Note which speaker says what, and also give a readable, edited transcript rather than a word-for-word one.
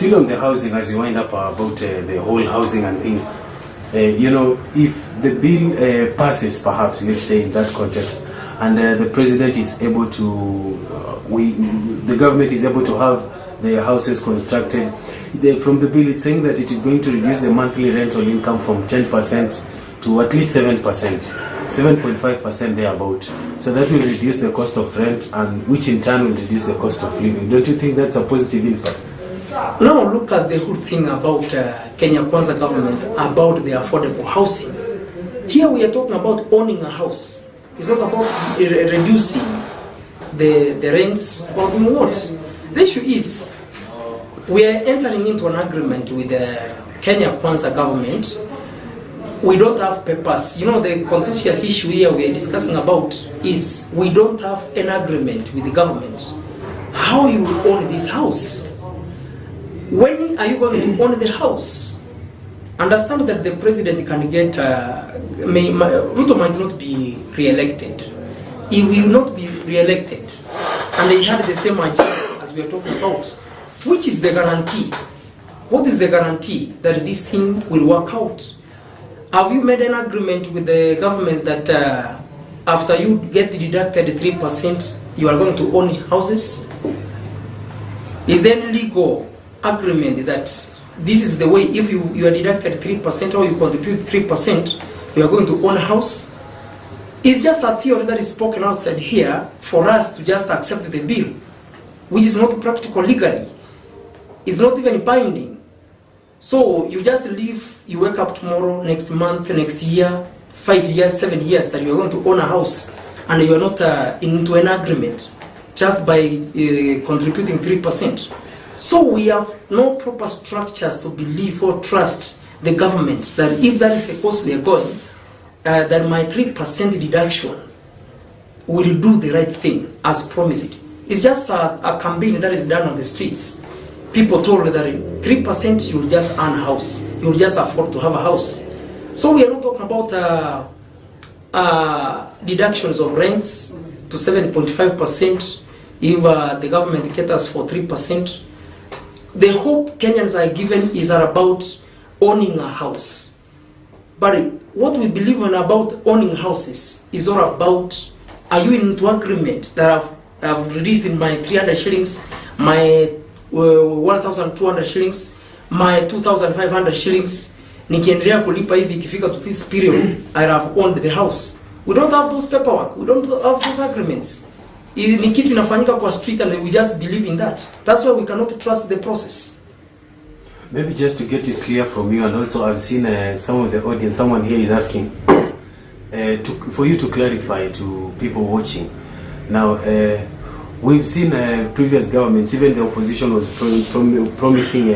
Speaker 1: still on the housing, as you wind up about the whole housing and thing, you know, if the bill passes, perhaps, let's say in that context, and the president is able to, the government is able to have the houses constructed, from the bill it's saying that it is going to reduce the monthly rental income from 10% to at least 7%, 7.5% thereabout. So that will reduce the cost of rent, and which in turn will reduce the cost of living. Don't you think that's a positive impact?
Speaker 2: Now look at the whole thing about Kenya Kwanza government, about the affordable housing. Here we are talking about owning a house. It's not about reducing the rents or what. The issue is, we are entering into an agreement with the Kenya Kwanza government. We don't have papers. You know, the contentious issue here we are discussing about is we don't have an agreement with the government. How you will own this house? When are you going to own the house? Understand that the president can get, Ruto might not be re-elected. He will not be re-elected. And they had the same agenda as we are talking about. Which is the guarantee? What is the guarantee that this thing will work out? Have you made an agreement with the government that after you get deducted 3%, you are going to own houses? Is there any legal agreement that this is the way, if you are deducted 3% or you contribute 3%, you are going to own a house? It's just a theory that is spoken outside here for us to just accept the bill, which is not practical legally. It's not even binding. So you just live, you wake up tomorrow, next month, next year, 5 years, 7 years that you are going to own a house, and you are not into an agreement just by contributing 3%. So we have no proper structures to believe or trust the government that if that is the course we are going, that my 3% deduction will do the right thing as promised. It's just a campaign that is done on the streets. People told that 3% you'll just earn a house. You'll just afford to have a house. So we are not talking about deductions of rents to 7.5% if the government caters for 3%. The hope Kenyans are given is about owning a house. But what we believe in about owning houses is all about, are you into agreement that I've released in my 300 shillings, my 1,200 shillings, my 2,500 shillings, nikiendelea kulipa hivi ikifika to this period, I have owned the house. We don't have those paperwork. We don't have those agreements. Ni kitu inafanyika kwa street and we just believe in that. That's why we cannot trust the process.
Speaker 1: Maybe just to get it clear from you, and also I've seen some of the audience, someone here is asking for you to clarify to people watching. Now, we've seen previous governments, even the opposition was promising